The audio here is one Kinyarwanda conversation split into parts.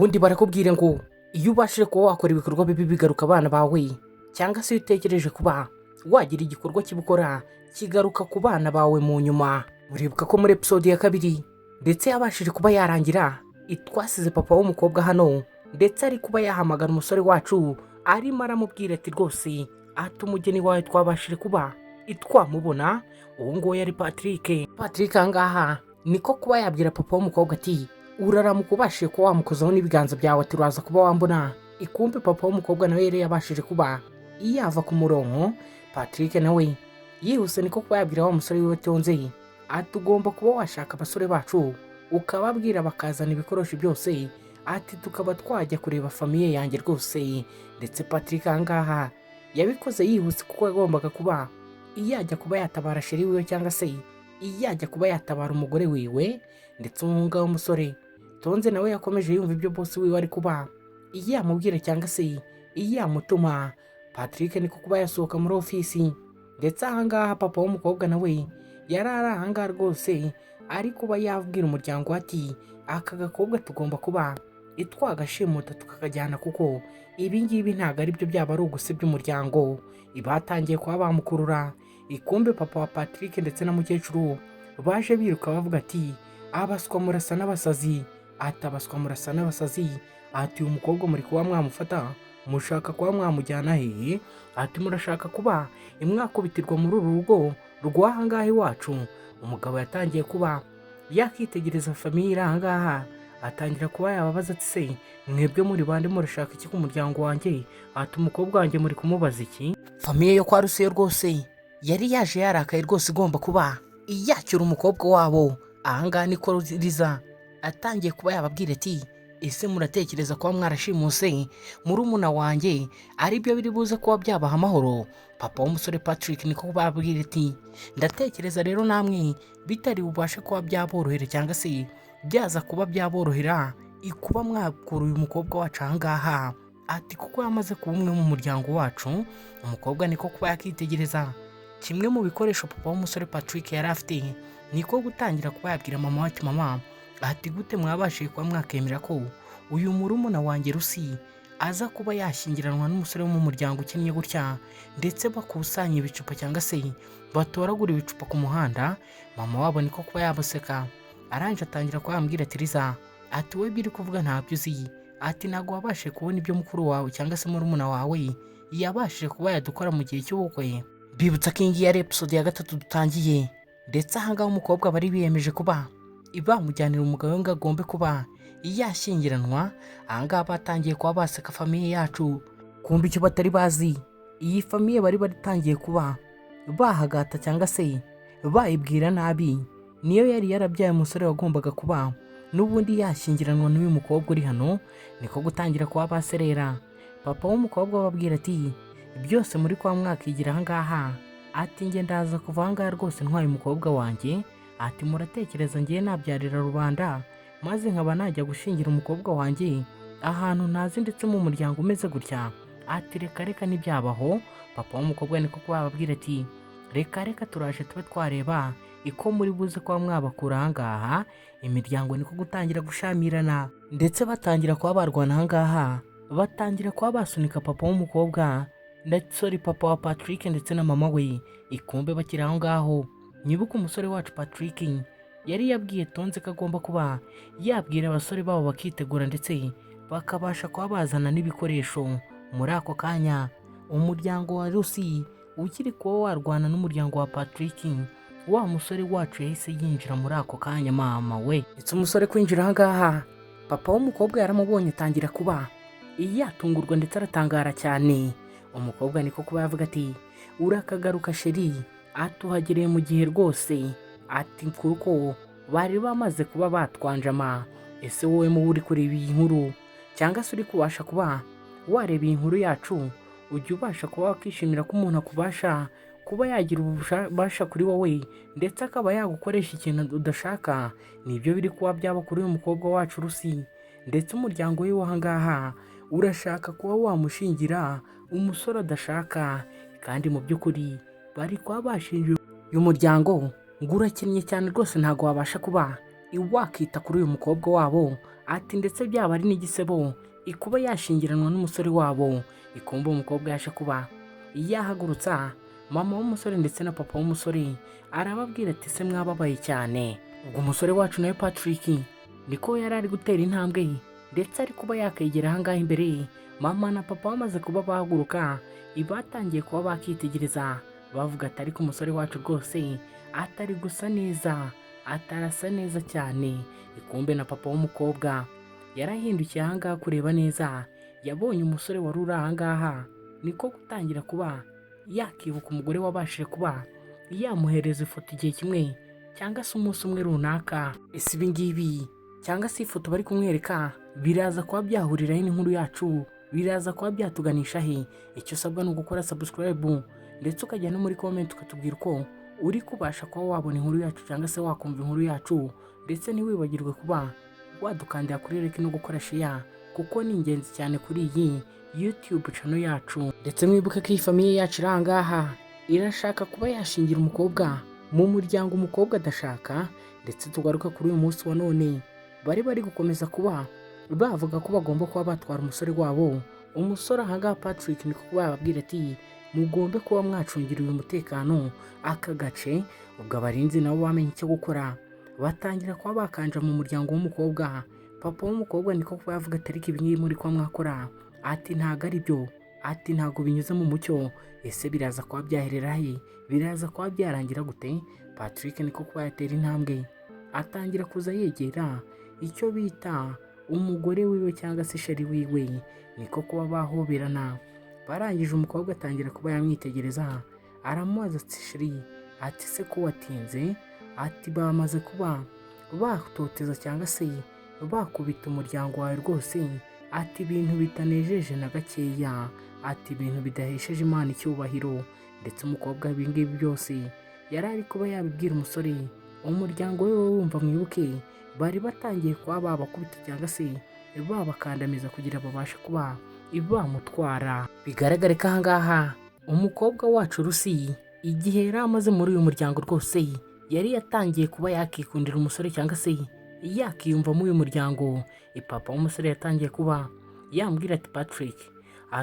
ubundi barakubwira ngo iyo ubashije kuba wakora ibikorwa bibi bigaruka abana bawe, cyangwa se iyo utekereje kuba wagira igikorwa kibukora kigaruka ku bana bawe mu nyuma. Muribuka ko muri episode ya 2 ndetse yabashije kuba yarangira itwasize papa w'umukobwa hano, ndetse ari kuba yahamagara umusore wacu arimo aramubwira ati rwose ati umugeni wawe twabashije kuba itwamubona. Uwo ngo yari Patrick angaha niko kuba yabwira papa w'umukobwa ati uraramuka ubashije kuba wamukozaho n'ibiganza byawe ati uraza kuba wambona. Ikumpe papa w'umukobwa nawe yari yabashije kuba yava ku murongo. Patrick nawe yihuse niko kuba yabwira wa musore wiwe tonze ati ugomba kuba washaka abasore bacu ukababwira bakazana ibikoresho byose ati tukaba twajya kureba famiye yanjye rwose. Ndetse Patrick angaha yabikoze yihuse kuko yagombaga kuba iyajya kuba yatabara sheri wiwe cyangwa se iyajya kuba yatabara umugore wiwe. Ndetse umwunga w'umusore tonze nawe yakomeje yumva ibyo boss wiwe ari kuba iyamubwira cyangwa se iyamutuma. Patrick niko kuba yasohoka muri ofisi, ndetse ahangaha papa w'umukobwa nawe yarari ahangaha rwose ari kuba yabwira umuryango ati aka gakobwa tugomba kuba itwagashimuta tukakajyana kuko ibi ngibi ntabwo ari byo byaba ari ugusebya umuryango. Ibatangiye kuba bamukurura. Ikumbe papa wa Patrick ndetse na mukecuru baje biruka bavuga ati abaswa murasa n'abasazi, atabaswa murasa n'abasazi, ati uyu mukobwa muri kuba mwamufata mushaka kuba mwamujyana hehe, ati murashaka kuba imwakubitirwa muri uru rugo rw'ahangaha iwacu. Umugabo yatangiye kuba yakitegereza famiye ahangaha, atangira kuba yababaza ati se mwebwe muri bande murashaka iki ku muryango wanjye, ati umukobwa wanjye muri kumubaza iki. Famiye yo kwa Rusiyo rwose yari yaje yarakaye rwose igomba kuba iyacyura umukobwa wabo. Ahangaha niko riza atangiye kuba yababwira ati ese muratekereza kuba mwarashimuse murumuna wanjye ari byo biri buze kuba byabaha amahoro? Papa w'umusore Patrick niko babwira ati ndatekereza rero namwe bitari bubashe kuba byaborohera cyangwa se byaza kuba byaborohera ikuba mwakura uyu mukobwa wacu ahangaha, ati kuko yamaze kuba umwe mu muryango wacu. Umukobwa niko kuba yakitegereza kimwe mu bikoresho papa w'umusore Patrick yari afite, niko gutangira kuba yabwira mama ati mama ati gute mwabashije kuba mwakemera ko uyu murumuna wanjye Rusi aza kuba yashyingiranwa n'umusore wo mu muryango ukennye gutya, ndetse bakusanya ibicupa cyangwa se batoragura ibicupa ku muhanda. Mama wabo niko kuba yabaseka aranje atangira kuba yambwira ati Riza ati we biri kuvuga ntabyo uzi, ati ntabwo wabashije kubona ibyo mukuru wawe cyangwa se murumuna wawe yabashije kuba yadukora mu gihe cy'ubukwe. Bibutsa ko iyi yari episode ya 3 dutangiye, ndetse ahangaha umukobwa bari biyemeje kuba ibamujyanira umugabo ngo agombe kuba yashyingiranwa. Ahangaha batangiye kuba baseka famiye yacu. Kumva icyo batari bazi, iyi famiye bari baritangiye kuba bahagata cyangwa se bayibwira nabi niyo yari yarabyaye umusore wagombaga kuba n'ubundi yashyingiranwa n'uyu mukobwa uri hano. Niko gutangira kuba baserera. Papa w'umukobwa babwira ati byose muri kwa mwakigira ahangaha, ati nge ndaza kuva ahangaha rwose ntwaye umukobwa wanjye, ati muratekereza ngiye nabyarira rubanda maze nkaba najya gushingira umukobwa wanjye ahantu ntazi ndetse mu muryango umeze gutya, ati reka ntibyabaho. Papa w'umukobwa niko kuba babwira ati reka turaje tube twareba iko muri buze kuba mwabakura ahangaha. Imiryango niko gutangira gushamirana, ndetse batangira kuba barwana ahangaha, batangira kuba basunika papa w'umukobwa ndetse papa wa Patrick ndetse na mama we. Ikumbe bakiri aho ngaho nyibuka umusore wacu Patrick yari yabwiye tonze ko agomba kuba yabwira abasore babo bakitegura ndetse bakabasha kuba bazana n'ibikoresho. Muri ako kanya umuryango wa Rusi ukiri kuba warwana n'umuryango wa Patrick, wa musore wacu yahise yinjira muri ako kanya mama we. Ndetse umusore kwinjira ahangaha papa w'umukobwa yaramubonye atangira kuba yatungurwa ndetse aratangara cyane. Umukobwa niko kuba yavuga ati urakagaruka sheri, atuhagereye mu gihe rwose, ati kuko bari bamaze kuba batwanjama. Ese wowe mu uri kureba iyi nkuru cyangwa se uri kubasha kuba wareba iyi nkuru yacu, ujya ubasha kuba wakishimira ko umuntu akubasha kuba yagira ububasha kuri wowe ndetse akaba yagukoresha ikintu udashaka. Nibyo biri kuba byaba kuri uyu mukobwa wacu Rusi, ndetse umuryango we wahangaha urashaka kuba wamushingira umusore adashaka, kandi mu by'ukuri bari kuba bashingiye uyu muryango ngo urakennye cyane rwose ntabwo wabasha kuba wakita kuri uyu mukobwa wabo, ati ndetse byaba ari n'igisebo kuba yashingiranwa n'umusore wabo. Ikumva umukobwa yaje kuba yahagurutsa mama w'umusore ndetse na papa w'umusore, arababwira ati se mwababaye cyane. Ubwo umusore wacu nawe Patrick niko yari ari gutera intambwe ndetse ari kuba yakegera ahangaha imbere. Mama na papa bamaze kuba bahaguruka, batangiye kuba bakitegereza bavuga ati ariko umusore wacu rwose atari gusa neza, atarasa neza cyane. Ikumbe na papa w'umukobwa yarahindukiye ahangaha kureba neza, yabonye umusore wari uri ahangaha, niko gutangira kuba yakibuka umugore wabashije kuba yamuhereza ifoto igihe kimwe cyangwa se umunsi umwe runaka. Ese ibi ngibi cyangwa se ifoto bari kumwereka biraza kuba byahuriraho n'inkuru yacu, biraza kuba byatuganisha he? Icyo usabwa ni ugukora subscribe ndetse ukajya no muri comment ukatubwira uko uri kubasha kuba wabona inkuru yacu cyangwa se wakumva inkuru yacu, ndetse ntiwibagirwe kuba wadukandira kuri like no gukora share kuko ni ingenzi cyane kuri iyi YouTube channel yacu. Ndetse mwibuke ko iyi famiye yacu irangaha irashaka kuba yashingira umukobwa mu muryango umukobwa adashaka. Ndetse tugaruka kuri uyu munsi wa none, bari gukomeza kuba bavuga ko bagomba kuba batwara umusore wabo. Umusore ahangaha Patrick niko kuba yababwira ati mugombe kuba mwacungira uyu mutekano aka gace. Ubwo abarinzi nabo bamenye icyo gukora, batangira kuba bakanja mu muryango w'umukobwa. Papa w'umukobwa niko kuba yavuga ati ariko ibi ngibi muri kuba mwakora, ati ntago ari byo, ati ntago binyuze mu mucyo. Ese biraza kuba byaherera he? Biraza kuba byarangira gute? Patrick niko kuba yatera intambwe, atangira kuza yegera icyo bita umugore wiwe cyangwa se sheri wiwe, niko kuba bahoberana. Barangije umukobwa atangira kuba yamwitegereza, aramubaza ati sheri, ati se ko watinze? Ati bamaze kuba batoteza cyangwa se bakubita umuryango wawe rwose, ati ibintu bitanejeje na gakeya, ati ibintu bidahesheje Imana icyubahiro. Ndetse umukobwa ibi ngibi byose yari ari kuba yabibwira umusore. Umuryango we wumva mwibuke bari batangiye kuba babakubita cyangwa se babakandamiza kugira babashe kuba bamutwara. Bigaragare ko ahangaha umukobwa wacu Rusi igihe yari amaze muri uyu muryango rwose yari yatangiye kuba yakikundira umusore cyangwa se yakiyumva muri uyu muryango. Papa w'umusore yatangiye kuba yambwira ati Patrick,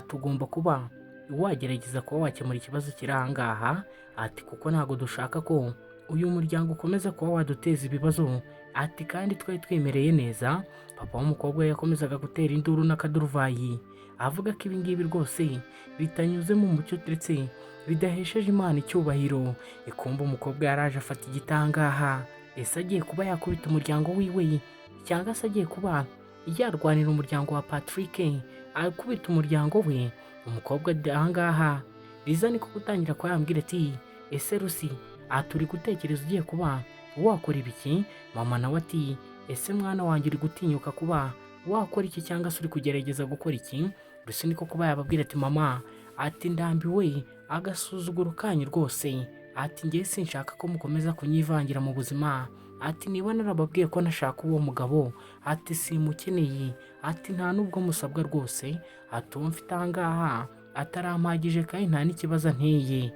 tugomba kuba wagerageza kuba wakemura ikibazo kiri ahangaha, ati kuko ntabwo dushaka ko uyu muryango ukomeza kuba waduteza ibibazo, ati kandi twari twemereye neza. Papa w'umukobwa yakomezaga gutera induru n'akaduruvayi avuga ko ibi ngibi rwose bitanyuze mu mucyo ndetse bidahesheje Imana icyubahiro. Ikumva umukobwa yaraje afata igitangaha, ese agiye kuba yakubita umuryango wiwe cyangwa se agiye kuba yarwanira umuryango wa Patrick akubita umuryango we. Umukobwa ahangaha Liza niko gutangira kuba yambwira ati ese Rusi, turi gutekereza ugiye kuba wakora ibiki? Mama nawe ati ese mwana wanjye uri gutinyuka kuba wakora iki cyangwa se uri kugerageza gukora iki? Rusi niko kuba yababwira ati mama, ati ndambiwe agasuzuguro kanyu rwose, ati ngiye sinshaka ko mukomeza kunyivangira mu buzima, ati niba narababwiye ko nashaka uwo mugabo, ati simukeneye, ati nta nubwo musabwa rwose, ati uwo mfite ahangaha atarampagije kandi nta n'ikibazo anteye.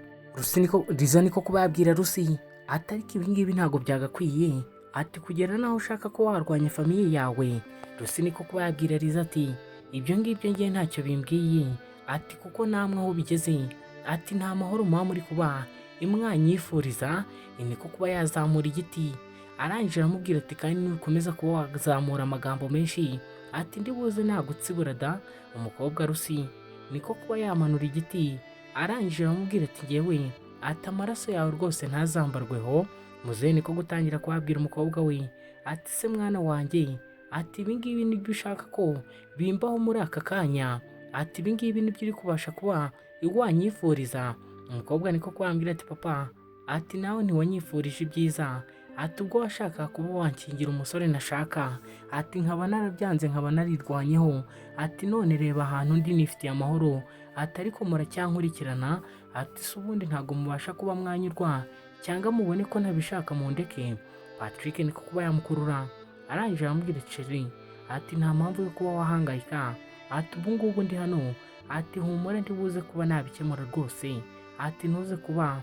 Liza niko kuba yabwira Rusi ati ariko ibi ngibi ntabwo byagakwiye, ati kugera naho ushaka ko warwanya famiye yawe. Rusi niko kuba yabwira Liza ati ibyo ngibyo ngiye ntacyo bimbwiye, ati kuko namwe aho bigeze, ati nta mahoro muba muri kuba imwanyifuriza. Niko kuba yazamura igiti, arangije aramubwira ati kandi nukomeza kuba wazamura amagambo menshi, ati ndibuze nagutsibura da. Umukobwa Rusi niko kuba yamanura igiti, arangije aramubwira ati ngewe, ati amaraso yawe rwose ntazambarweho. Muzehe niko gutangira kuhabwira umukobwa we ati se mwana wanjye, ati ibi ngibi nibyo ushaka ko bimbaho muri aka kanya, ati ibi ngibi nibyo uri kubasha kuba wanyifuriza. Umukobwa niko kuhambwira ati papa, ati nawe ntiwanyifurije ibyiza, ati ubwo washaka kuba wankingira umusore nashaka, ati nkaba narabyanze nkaba narirwanyeho, ati none reba ahantu ndi nifitiye amahoro, ati ariko muracyankurikirana, ati se ubundi ntabwo mubasha kuba mwanyurwa cyangwa mubone ko ntabishaka mu ndeke. Patrick niko kuba yamukurura, arangije aramubwira ati ati nta mpamvu yo kuba wahangayika, ati ubu ngubu ndi hano, ati humura ndibuze kuba nabikemura rwose, ati ntuze kuba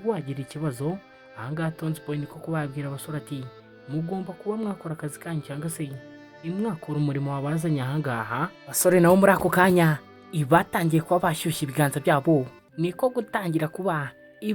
wagira ikibazo. Ahangaha Tonzi Boy niko kuba yabwira abasore ati mugomba kuba mwakora akazi kanyu cyangwa se mwakora umurimo wabazanye ahangaha. Abasore nabo muri ako kanya batangiye kuba bashyushya ibiganza byabo, niko gutangira kuba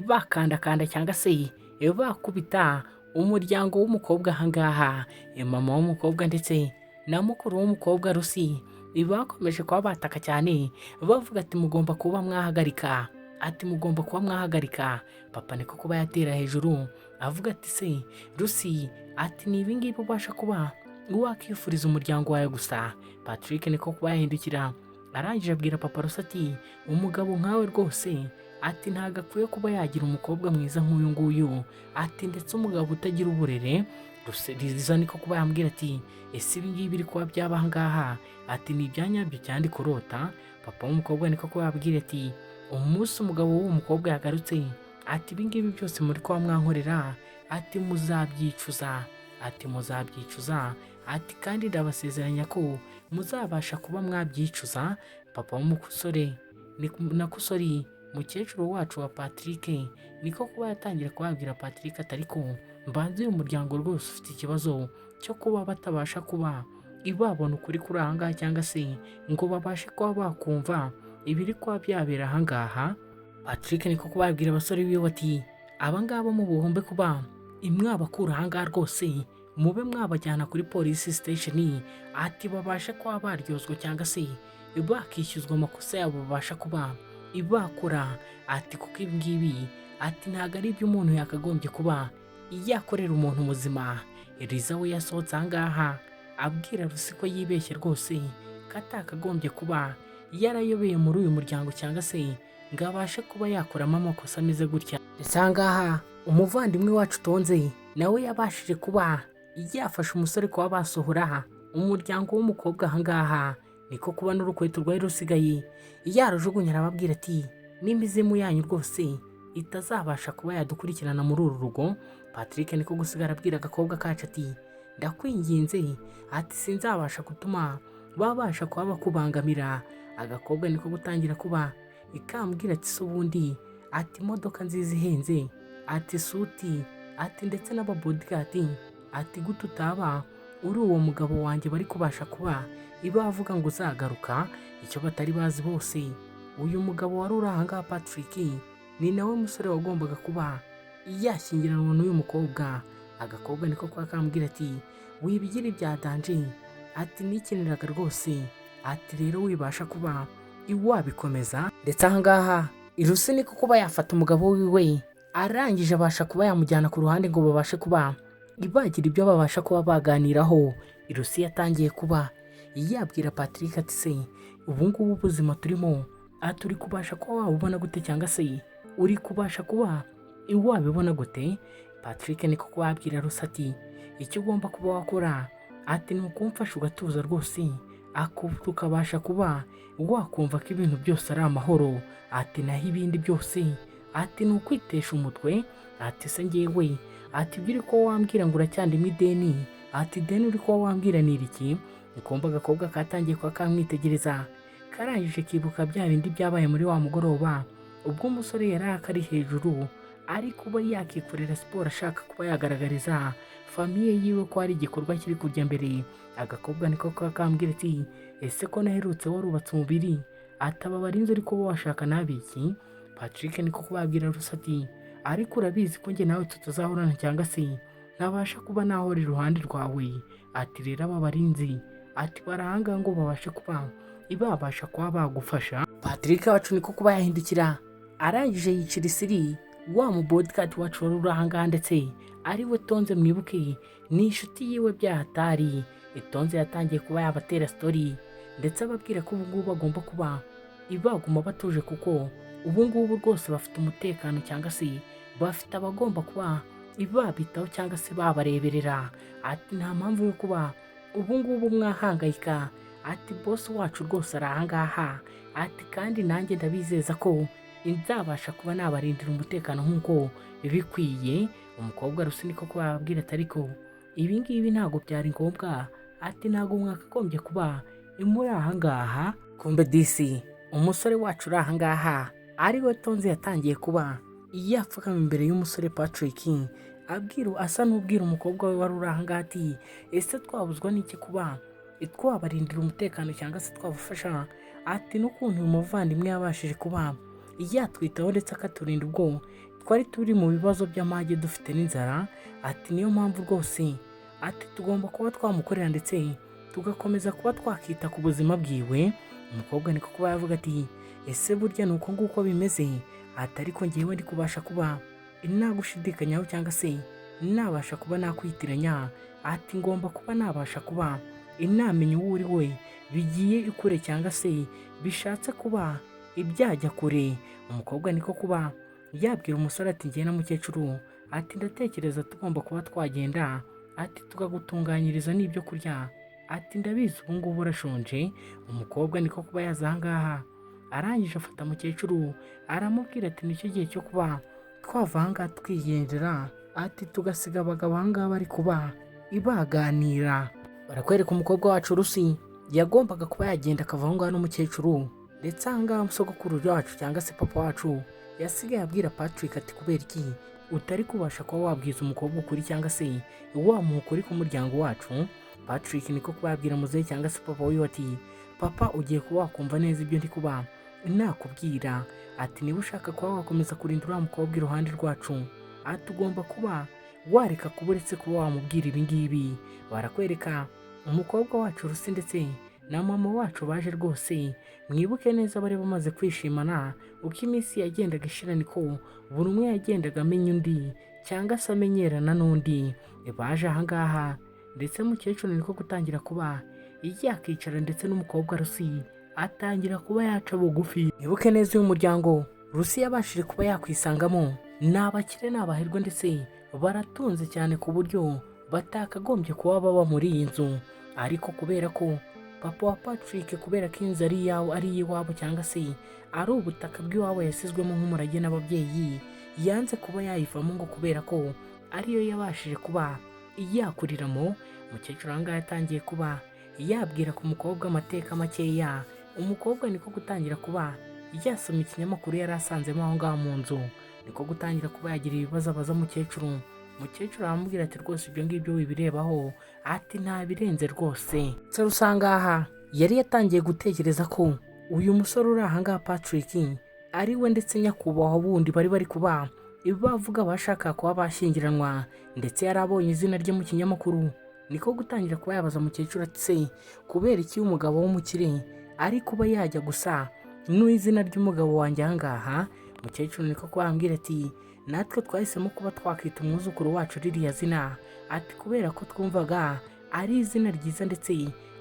bakandakanda cyangwa se bakubita umuryango w'umukobwa ahangaha. Mama w'umukobwa ndetse na mukuru w'umukobwa Rusi bakomeje kuba bataka cyane bavuga ati mugomba kuba mwahagarika, ati mugomba kuba mwahagarika. Papa niko kuba yatera hejuru avuga ati se Rusi, ati ni ibingibi ubasha kuba wakifuriza umuryango wawe gusa? Patrick niko kuba yahindukira arangije abwira papa Rusi ati umugabo nkawe rwose, ati ntabwo akwiye kuba yagira umukobwa mwiza nk'uyu nguyu, ati ndetse umugabo utagira uburere. Riza niko kuba yambwira ati ese ibi ngibi biri kuba byaba ahangaha, ati ni ibyanyabyo cyane kurota. Papa w'umukobwa niko kuba yabwira ati umunsi umugabo w'uwo mukobwa yagarutse, ati ibi ngibi byose muri kuba mwankorera, ati muzabyicuza, ati muzabyicuza, ati kandi ndabasezeranya ko muzabasha kuba mwabyicuza. Papa w'umusore nakusori mukecuru wacu wa Patrick niko kuba yatangira kubabwira Patrick ati ariko mbanze uyu muryango rwose ufite ikibazo cyo kuba batabasha kuba babona ukuri kuri ahangaha cyangwa se ngo babashe kuba bakumva ibiri kuba byabera ahangaha. Patrick niko kubabwira abasore biwe ati abangaba mu buhombe kuba mwabakura ahangaha rwose mube mwabajyana kuri police station, ati babashe kuba baryozwa cyangwa se bakishyuzwa amakosa yabo babasha kuba bakora, ati kuko ibi ngibi ati ntabwo ari ibyo umuntu yakagombye kuba yakorera umuntu muzima. Riza we yasohotse ahangaha abwira Rusi ko yibeshye rwose ko atakagombye kuba yarayobeye muri uyu muryango cyangwa se ngo abashe kuba yakoramo amakosa ameze gutya. Ndetse ahangaha umuvandimwe wacu Tonze nawe yabashije kuba yafasha umusore kuba basohora umuryango w'umukobwa ahangaha, niko kuba n'urukweto rwari rusigaye yarujugunya arababwira ati n'imizimu yanyu rwose itazabasha kuba yadukurikirana muri uru rugo. Patrick niko gusigara abwira agakobwa kacu ati ndakwinginze, ati sinzabasha gutuma babasha kuba bakubangamira. Agakobwa niko gutangira kuba ikambwira ati se ubundi, ati imodoka nziza ihenze, ati suti, ati ndetse n'ababodigadi, ati gute utaba uri uwo mugabo wanjye bari kubasha kuba bavuga ngo uzagaruka. Icyo batari bazi bose, uyu mugabo wari uri ahangaha Patrick ni nawe musore wagombaga kuba yashyingiranwa n'uyu mukobwa. Agakobwa niko kwa kambwira ati wibigira ibya danje, ati nikiniraga rwose, ati rero wibasha kuba wabikomeza. Ndetse ahangaha Rusi niko kuba yafata umugabo wiwe arangije abasha kuba yamujyana ku ruhande ngo babashe kuba bagira ibyo babasha kuba baganiraho. Rusi yatangiye kuba yabwira Patrick ati se ubu ngubu ubuzima turimo turi kubasha kuba wabubona gute cyangwa se uri kubasha kuba wabibona gute? Patrick niko kubabwira Rusi ati icyo ugomba kuba wakora, ati ni ukumfasha ugatuza rwose, tukabasha kuba wakumva ko ibintu byose ari amahoro, ati naho ibindi byose ati ni ukwitesha umutwe. Ati se ngewe, ati ibyo uri kuba wambwira ngo uracyandimo ideni, ati ideni uri kuba wambwira ni iki? Nikumva agakobwa katangiye kuba kamwitegereza karangije kibuka bya bindi byabaye muri wa mugoroba ubwo umusore yari akari hejuru ari kuba yakikorera siporo ashaka kuba yagaragariza famiye yiwe ko ari igikorwa kiri kujya mbere. Agakobwa niko kakambwira ati ese ko naherutse warubatse umubiri, ataba barinzi uri kuba washaka nabiki? Patrick niko kubabwira Rusi ati ariko urabizi ko njye nawe tutazahorana cyangwa se ntabasha kuba nahora iruhande rwawe, ati rero aba barinzi ati barahanga ngo babashe kuba babasha kuba bagufasha. Patrick wacu niko kuba yahindukira arangije yicira isiri wa mu bodyguard wacu wari uri ahangaha ndetse ari we Tonze, mwibuke ni inshuti yiwe byahatari. Tonze yatangiye kuba yabatera story ndetse ababwira ko ubu ngubu bagomba kuba baguma batuje kuko ubu ngubu rwose bafite umutekano cyangwa se bafite abagomba kuba babitaho cyangwa se babareberera. Ati nta mpamvu yo kuba ubu ngubu mwahangayika, ati boss wacu rwose ari ahangaha, ati kandi nanjye ndabizeza ko nzabasha kuba nabarindira umutekano nk'uko bikwiye. Umukobwa Rusi niko kubabwira ati ariko ibi ngibi ntabwo byari ngombwa, ati ntabwo mwakagombye kuba muri ahangaha. Kumbe disi umusore wacu uri ahangaha ari we Tonze yatangiye kuba yapfukama imbere y'umusore Patrick asa n'ubwira umukobwa we wari uri aha ngaha ati ese twabuzwa n'iki kuba twabarindira umutekano cyangwa se twabafasha, ati n'ukuntu uyu muvandimwe yabashije kuba yatwitaho ndetse akaturinda ubwo twari turi mu bibazo by'amage dufite n'inzara, ati niyo mpamvu rwose ati tugomba kuba twamukorera ndetse tugakomeza kuba twakita ku buzima bwiwe. Umukobwa niko kuba yavuga ati ese burya ni uko nguko bimeze, ati ariko ngewe ndi kubasha kuba nagushidikanyaho cyangwa se nabasha kuba nakwitiranya, ati ngomba kuba nabasha kuba inamenya uwo uri we bigiye ikure cyangwa se bishatse kuba ibyajya kure. Umukobwa niko kuba yabwira umusore ati ngewe na mukecuru ati ndatekereza tugomba kuba twagenda, ati tukagutunganyiriza n'ibyo kurya, ati ndabizi ubu ngubu urashonje. Umukobwa niko kuba yaza aha ngaha arangije afata mukecuru aramubwira ati nicyo gihe cyo kuba twava aha ngaha twigendera, ati tugasiga abagabo aha ngaha bari kuba ibaganira. Barakwereka umukobwa wacu Rusi yagombaga kuba yagenda akava aho ngaho n'umukecuru, ndetse aha ngaha sogokuru wacu cyangwa se papa wacu yasigaye abwira Patrick ati kubera iki utari kubasha kuba wabwiza umukobwa ukuri cyangwa se wamuha ukuri ku muryango wacu. Patrick niko kuba yabwira muzehe cyangwa se papa wiwe ati papa ugiye kuba wakumva neza ibyo ndi kuba nakubwira, ati niba ushaka kuba wakomeza kurinda uriya mukobwa iruhande rwacu, ati ugomba kuba wareka kuba uretse kuba wamubwira ibi ngibi. Barakwereka umukobwa wacu Rusi ndetse na mama wacu baje rwose, mwibuke neza bari bamaze kwishimana uko iminsi yagendaga ishira niko buri umwe yagendaga amenya undi cyangwa se amenyerana n'undi. Baje aha ngaha ndetse mukecuru niko gutangira kuba yakicara ndetse n'umukobwa Rusi atangira kuba yaca bugufi. Mwibuke neza uyu muryango Rusi yabashije kuba yakwisangamo ni abakire n'abahirwa ndetse baratunze cyane ku buryo batakagombye kuba baba muri iyi nzu, ariko kubera ko papa wa Patrick kubera ko inzu ari iwabo cyangwa se ari ubutaka bw'iwabo yasizwemo nk'umurage n'ababyeyi, yanze kuba yayivamo ngo kubera ko ariyo yabashije kuba yakuriramo. Umukecuru aha ngaha yatangiye kuba yabwira ku mukobwa amateka makeya. Umukobwa niko gutangira kuba yasoma ikinyamakuru yari asanzemo aho ngaho mu nzu, niko gutangira kuba yagira ibibazo abaza mukecuru. Mukecuru aramubwira ati rwose ibyo ngibyo wibirebaho, ati nta birenze rwose. Se usanga aha yari yatangiye gutekereza ko uyu musore uri aha ngaha Patrick ari we ndetse nyakubahwa bundi bari kuba bavuga bashaka kuba bashyingiranwa, ndetse yari abonye izina rye mu kinyamakuru. Niko gutangira kuba yabaza mukecuru ati se kubera iki umugabo w'umukire ari kuba yajya gusa n'izina ry'umugabo wanjye aha ngaha. Mukecuru niko kuba yambwira ati natwe twahisemo kuba twakwita umwuzukuru wacu ririya zina, ati kubera ko twumvaga ari izina ryiza ndetse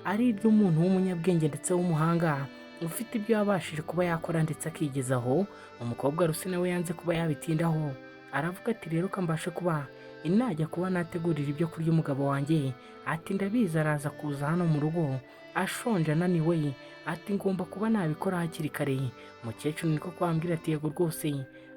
ari iry'umuntu w'umunyabwenge ndetse w'umuhanga ufite ibyo yabashije kuba yakora ndetse akigezaho. Umukobwa Rusi nawe yanze kuba yabitindaho, aravuga ati rero kambashe kuba inajya kuba nategurira ibyo kurya umugabo wanjye, ati ndabizi araza kuza hano mu rugo ashonje ananiwe, ati ngomba kuba nabikora hakiri kare. Mukecuru niko kwambwira ati yego rwose,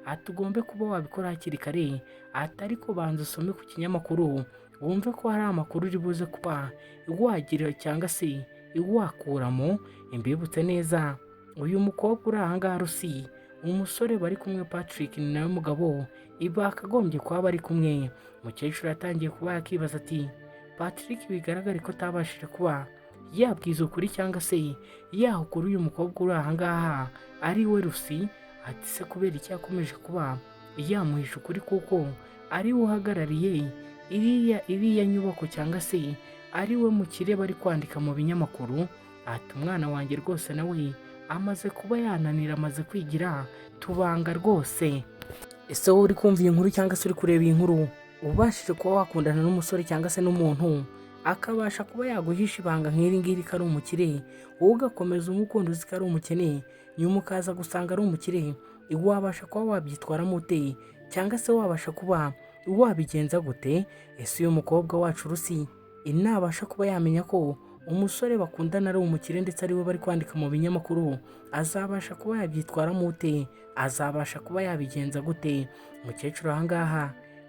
ati ugombe kuba wabikora hakiri kare, ati ariko banza usome ku kinyamakuru wumve ko hari amakuru uri buze kuba wagira cyangwa se wakuramo. Imbibutse neza uyu mukobwa uri aha ngaha Rusi, umusore bari kumwe Patrick ni nawe mugabo bakagombye kuba bari kumwe. Mukecuru yatangiye kuba yakibaza ati Patrick bigaragare ko atabashije kuba yabwiza ukuri cyangwa se yahukura uyu mukobwa uri aha ngaha ari we Rusi, ati se kubera iki yakomeje kuba yamuhisha ukuri kuko ari we uhagarariye iriya nyubako cyangwa se ari we mukire bari kwandika mu binyamakuru. Ati umwana wanjye rwose nawe amaze kuba yananira, amaze kwigira tubanga rwose. Ese wowe uri kumva iyi nkuru cyangwa se uri kureba iyi nkuru ubashije kuba wakundana n'umusore cyangwa se n'umuntu akabasha kuba yaguhisha ibanga nk'iri ngiri ko ari umukire, wowe ugakomeza umukunda uzi ko ari umukene, nyuma ukaza gusanga ari umukire, wabasha kuba wabyitwaramo ute cyangwa se wabasha kuba wabigenza gute? Ese uyu mukobwa wacu Rusi inabasha kuba yamenya ko umusore bakundana ari umukire ndetse ari we bari kwandika mu binyamakuru, azabasha kuba yabyitwaramo ute? Azabasha kuba yabigenza gute? Umukecuru aha ngaha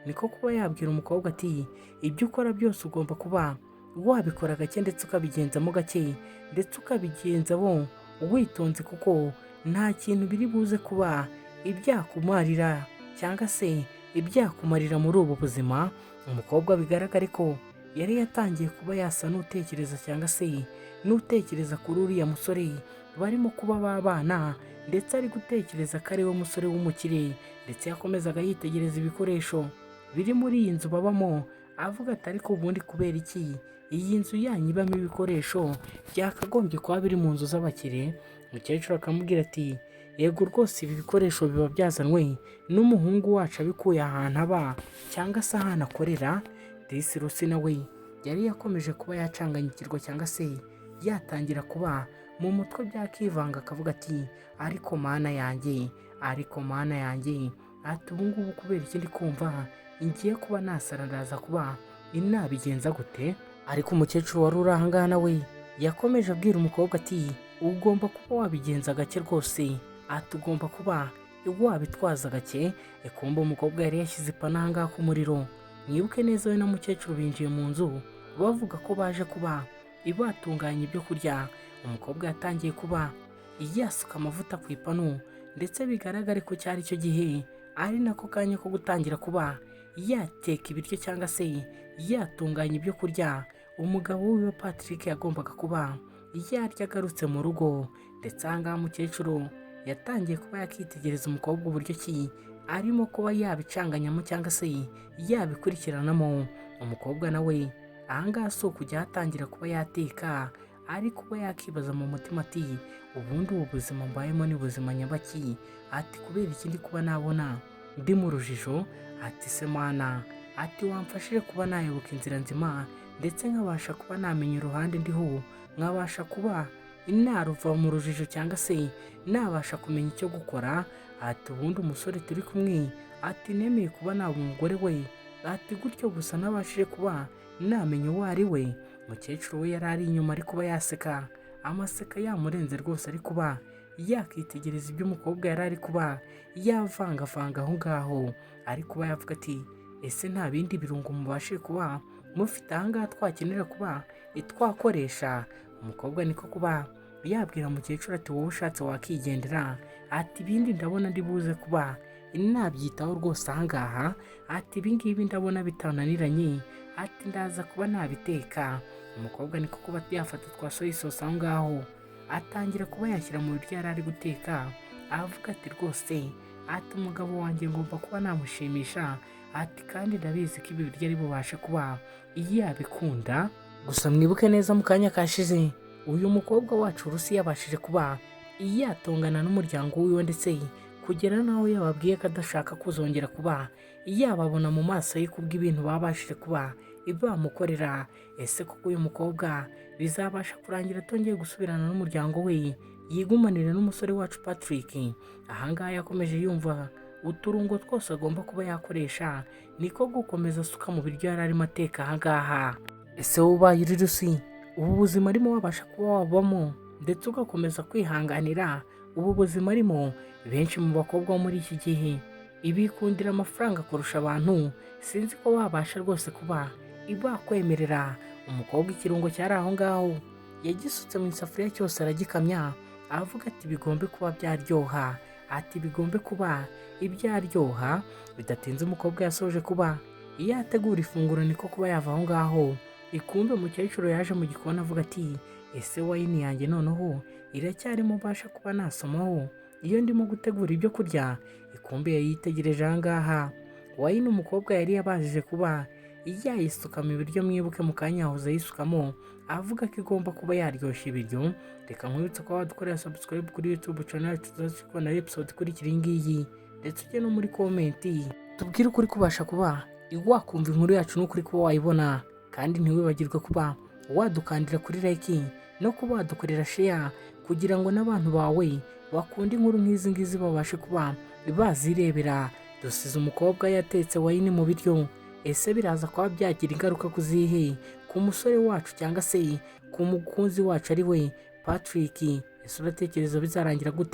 niko kuba yabwira umukobwa ati ibyo ukora byose ugomba kuba wabikora gake ndetse ukabigenzamo gake ndetse ukabigenza witonze, kuko nta kintu biri buze kuba ibyakumarira cyangwa se ibyakumarira muri ubu buzima. Umukobwa bigaragare ko yari yatangiye kuba yasa n'utekereza cyangwa se n'utekereza kuri uriya musore barimo kuba babana, ndetse ari gutekereza ko ari we musore w'umukire, ndetse yakomezaga yitegereza ibikoresho biri muri iyi nzu babamo, avuga ati ariko ubundi kubera iki iyi nzu yanyu ibamo ibikoresho byakagombye kuba biri mu nzu z'abakire? Umukecuru akamubwira ati yego rwose ibi bikoresho biba byazanwe n'umuhungu wacu abikuye ahantu aba cyangwa se ahantu akorera. Disi Rusi nawe yari yakomeje kuba yacanganyikirwa cyangwa se yatangira kuba mu mutwe byakivanga, akavuga ati ariko mana yanjye, ariko mana yanjye, ati ubu ngubu kubera ikindi kumva ngiye kuba nasararaza kuba inabigenza gute? Ariko umukecuru wari uri ahangaha nawe yakomeje abwira umukobwa ati ugomba kuba wabigenza gake rwose, ati ugomba kuba wabitwaza gake. Kumbe umukobwa yari yashyize ipanu ahangaha ku muriro. Mwibuke neza we na mukecuru binjiye mu nzu bavuga ko baje kuba batunganya ibyo kurya. Umukobwa yatangiye kuba yasuka amavuta ku ipanu, ndetse bigaragare ko cyari cyo gihe ari nako kanya ko gutangira kuba yateka ibiryo cyangwa se yatunganya ibyo kurya umugabo wiwe Patrick yagombaga kuba yarya agarutse mu rugo. Ndetse ahangaha umukecuru yatangiye kuba yakitegereza umukobwa uburyo ki arimo kuba yabicanganyamo cyangwa se yabikurikiranamo. Umukobwa nawe ahangaha si ukujya atangira kuba yateka, ari kuba yakibaza mu mutima ati ubundi ubu buzima mbayemo ni buzima nyabaki? Ati kubera ikindi kuba nabona ndi mu rujijo? Ati se mana, ati wamfashije kuba nayoboka inzira nzima, ndetse nkabasha kuba namenya uruhande ndiho, nkabasha kuba naruva mu rujijo cyangwa se nabasha kumenya icyo gukora. Ati ubundi umusore turi kumwe, ati nemeye kuba naba umugore we, ati gutyo gusa nabashije kuba namenya uwo ari we. Umukecuru we yari ari inyuma ari kuba yaseka, amaseka yamurenze rwose, ari kuba yakitegereza ibyo umukobwa yari ari kuba yavangavanga aho ngaho, ari kuba yavuga ati ese nta bindi birungo mubashe kuba mufite ahangaha twakenera kuba twakoresha? Umukobwa niko kuba yabwira umukecuru ati wowe ushatse wakigendera, ati ibindi ndabona ndi buze kuba nabyitaho rwose ahangaha, ati ibingibi ndabona bitananiranye, ati ndaza kuba nabiteka. Umukobwa niko kuba yafata twa soya sauce aho ngaho atangira kuba yashyira mu biryo yari ari guteka, avuga ati rwose, ati umugabo wanjye ngomba kuba namushimisha, ati kandi ndabizi ko ibi biryo ari bubashe kuba yabikunda. Gusa mwibuke neza mu kanya kashize uyu mukobwa wacu Rusi yabashije kuba yatongana n'umuryango wiwe, ndetse kugera naho yababwiye ko adashaka kuzongera kuba yababona mu maso ye kubw'ibintu babashije kuba bamukorera. Ese koko uyu mukobwa bizabasha kurangira atongeye gusubirana n'umuryango we, yigumanire n'umusore wacu Patrick? Ahangaha yakomeje yumva uturungo twose agomba kuba yakoresha, niko gukomeza asuka mu biryo yari arimo ateka ahangaha. Ese ubaye uri Rusi, ubu buzima arimo wabasha kuba wabamo ndetse ugakomeza kwihanganira ubu buzima arimo? Benshi mu bakobwa bo muri iki gihe ibikundira amafaranga kurusha abantu, sinzi ko babasha rwose kuba bakwemerera umukobwa ikirungo cyari aho ngaho yagisutse mu isafuriya cyose aragikamya, avuga ati bigombe kuba byaryoha, ati bigombe kuba ibyaryoha. Bidatinze umukobwa yasoje kuba yategura ifunguro, niko kuba yava aho ngaho. Ikumbe umukecuru yaje mu gikoni avuga ati ese wayini yanjye noneho iracyarimo mbasha kuba nasomaho iyo ndimo gutegura ibyo kurya? Ikumbe yayitegereje ahangaha wayini umukobwa yari yabashije kuba yayisuka mu biryo. Mwibuke mu kanya yahoze yisukamo avuga ko igomba kuba yaryoshya ibiryo. Reka nkwibutse ko wadukorera subscribe kuri YouTube channel tuzakubona episode ikurikira iyi ngiyi, ndetse ujye no muri komenti tubwire ukuri kubasha kuba wakumva inkuru yacu n'ukuri kuba wayibona, kandi ntiwibagirwe kuba wadukandira kuri like no kuba wadukorera share, kugira ngo n'abantu bawe bakunda inkuru nk'izi ngizi babashe kuba bazirebera. Dusize umukobwa yatetse wayini mu biryo, ese biraza kuba byagira ingaruka ku zihe? Ku musore wacu cyangwa se ku mukunzi wacu ari we Patrick? Ese uratekereza bizarangira gute?